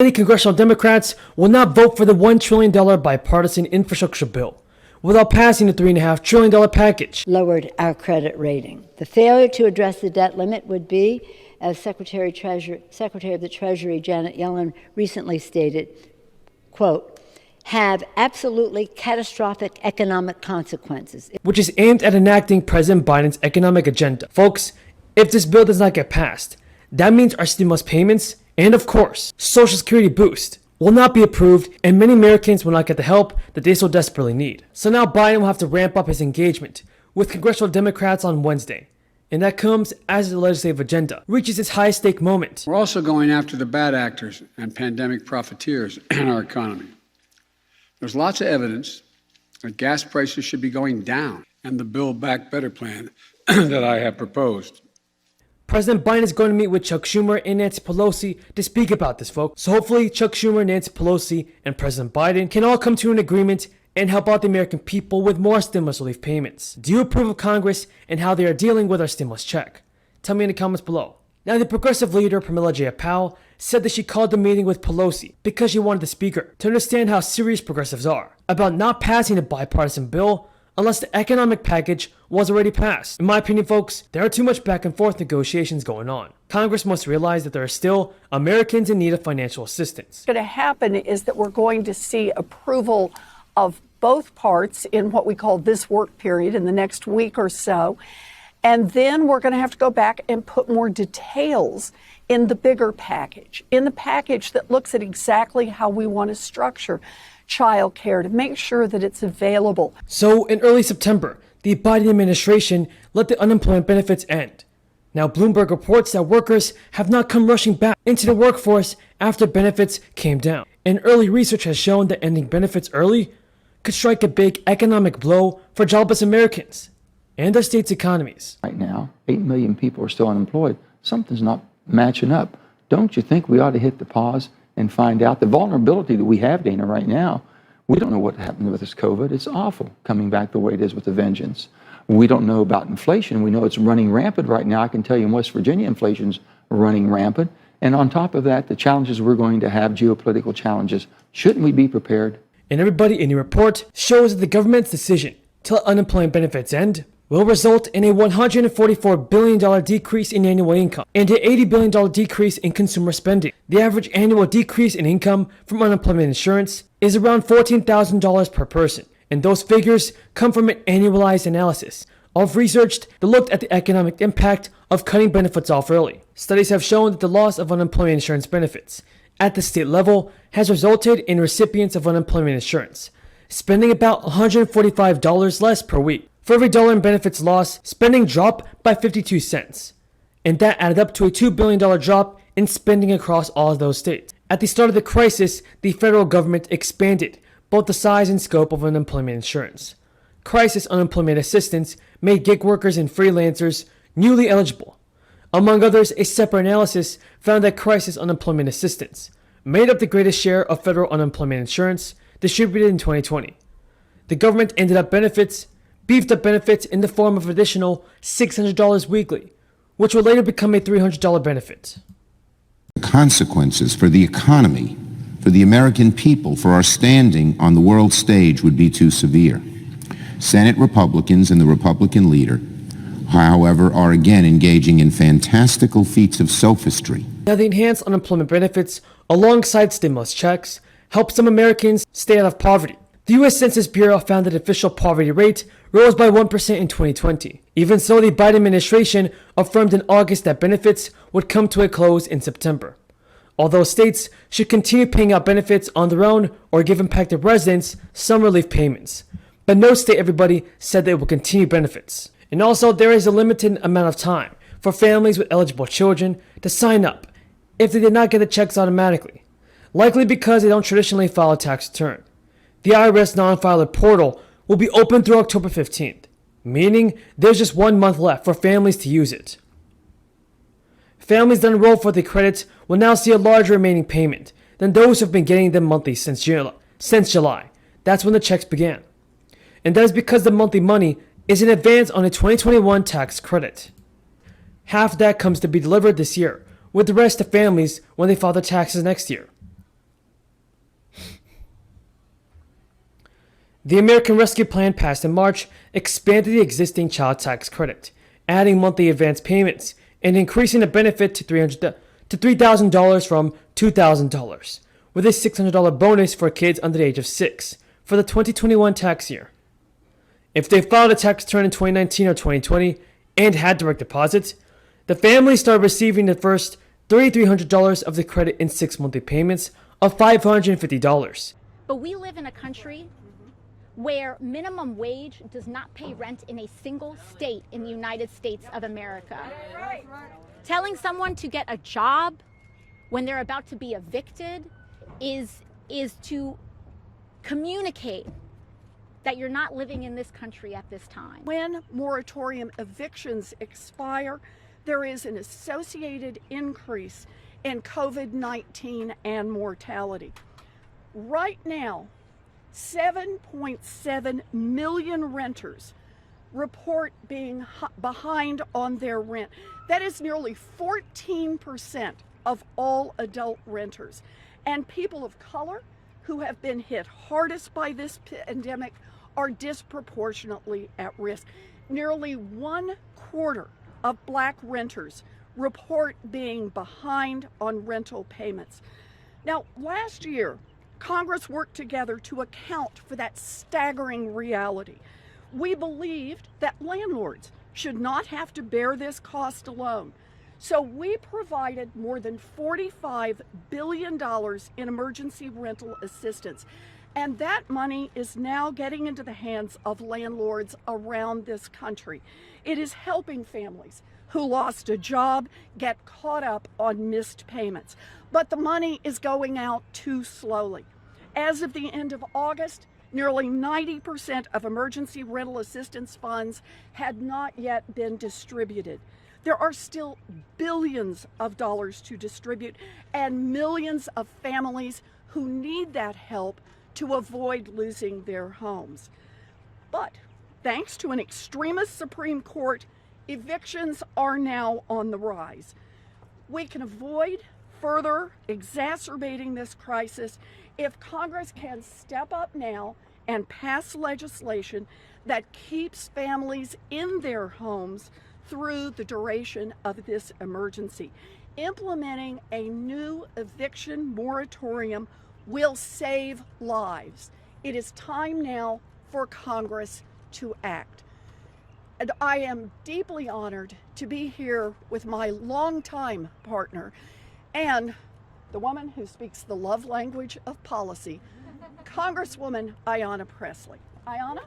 Many congressional Democrats will not vote for the $1 trillion bipartisan infrastructure bill without passing the $3.5 trillion package. Lowered our credit rating. The failure to address the debt limit would be, as Secretary of the Treasury Janet Yellen recently stated, quote, have absolutely catastrophic economic consequences. Which is aimed at enacting President Biden's economic agenda. Folks, if this bill does not get passed, that means our stimulus payments and, of course, Social Security boost will not be approved, and many Americans will not get the help that they so desperately need. So now Biden will have to ramp up his engagement with congressional Democrats on Wednesday. And that comes as the legislative agenda reaches its highest stake moment. We're also going after the bad actors and pandemic profiteers in our economy. There's lots of evidence that gas prices should be going down, and the Build Back Better plan that I have proposed. President Biden is going to meet with Chuck Schumer and Nancy Pelosi to speak about this, folks. So hopefully Chuck Schumer, Nancy Pelosi, and President Biden can all come to an agreement and help out the American people with more stimulus relief payments. Do you approve of Congress and how they are dealing with our stimulus check? Tell me in the comments below. Now, the progressive leader, Pramila Jayapal, said that she called the meeting with Pelosi because she wanted the speaker to understand how serious progressives are about not passing a bipartisan bill unless the economic package was already passed. In my opinion, folks, there are too much back and forth negotiations going on. Congress must realize that there are still Americans in need of financial assistance. What's going to happen is that we're going to see approval of both parts in what we call this work period in the next week or so. And then we're going to have to go back and put more details in the bigger package, in the package that looks at exactly how we want to structure child care to make sure that it's available. So in early September, the Biden administration let the unemployment benefits end. Now Bloomberg reports that workers have not come rushing back into the workforce after benefits came down. And early research has shown that ending benefits early could strike a big economic blow for jobless Americans and our state's economies. Right now, 8 million people are still unemployed. Something's not matching up. Don't you think we ought to hit the pause and find out the vulnerability that we have, Dana, right now? We don't know what happened with this COVID. It's awful coming back the way it is with a vengeance. We don't know about inflation. We know it's running rampant right now. I can tell you in West Virginia, inflation's running rampant. And on top of that, the challenges we're going to have, geopolitical challenges. Shouldn't we be prepared? And everybody in the report shows that the government's decision to let unemployment benefits end will result in a $144 billion decrease in annual income and an $80 billion decrease in consumer spending. The average annual decrease in income from unemployment insurance is around $14,000 per person, and those figures come from an annualized analysis of research that looked at the economic impact of cutting benefits off early. Studies have shown that the loss of unemployment insurance benefits at the state level has resulted in recipients of unemployment insurance spending about $145 less per week. For every dollar in benefits lost, spending dropped by 52 cents. And that added up to a $2 billion drop in spending across all of those states. At the start of the crisis, the federal government expanded both the size and scope of unemployment insurance. Crisis unemployment assistance made gig workers and freelancers newly eligible. Among others, a separate analysis found that crisis unemployment assistance made up the greatest share of federal unemployment insurance distributed in 2020. The government beefed up benefits in the form of additional $600 weekly, which will later become a $300 benefit. The consequences for the economy, for the American people, for our standing on the world stage would be too severe. Senate Republicans and the Republican leader, however, are again engaging in fantastical feats of sophistry. Now, the enhanced unemployment benefits, alongside stimulus checks, help some Americans stay out of poverty. The U.S. Census Bureau found that official poverty rate rose by 1% in 2020. Even so, the Biden administration affirmed in August that benefits would come to a close in September. Although states should continue paying out benefits on their own or give impacted residents some relief payments. But no state, everybody, said they will continue benefits. And also, there is a limited amount of time for families with eligible children to sign up if they did not get the checks automatically, likely because they don't traditionally file a tax return. The IRS non-filer portal will be open through October 15th, meaning there's just 1 month left for families to use it. Families that enroll for the credits will now see a larger remaining payment than those who have been getting them monthly since July. That's when the checks began. And that is because the monthly money is in advance on a 2021 tax credit. Half of that comes to be delivered this year, with the rest to families when they file their taxes next year. The American Rescue Plan passed in March expanded the existing child tax credit, adding monthly advance payments and increasing the benefit to $3,000 from $2,000, with a $600 bonus for kids under the age of 6 for the 2021 tax year. If they filed a tax return in 2019 or 2020 and had direct deposits, the family started receiving the first $3,300 of the credit in 6 monthly payments of $550. But we live in a country where minimum wage does not pay rent in a single state in the United States of America. Telling someone to get a job when they're about to be evicted is to communicate that you're not living in this country at this time. When moratorium evictions expire, there is an associated increase in COVID-19 and mortality. Right now, 7.7 million renters report being behind on their rent. That is nearly 14% of all adult renters. And people of color who have been hit hardest by this pandemic are disproportionately at risk. Nearly 1/4 of Black renters report being behind on rental payments. Now, last year, Congress worked together to account for that staggering reality. We believed that landlords should not have to bear this cost alone. So we provided more than $45 billion in emergency rental assistance. And that money is now getting into the hands of landlords around this country. It is helping families who lost a job get caught up on missed payments. But the money is going out too slowly. As of the end of August, nearly 90% of emergency rental assistance funds had not yet been distributed. There are still billions of dollars to distribute and millions of families who need that help to avoid losing their homes. But thanks to an extremist Supreme Court, evictions are now on the rise. We can avoid further exacerbating this crisis if Congress can step up now and pass legislation that keeps families in their homes through the duration of this emergency. Implementing a new eviction moratorium will save lives. It is time now for Congress to act. And I am deeply honored to be here with my longtime partner and the woman who speaks the love language of policy, Congresswoman Ayanna Pressley. Ayanna?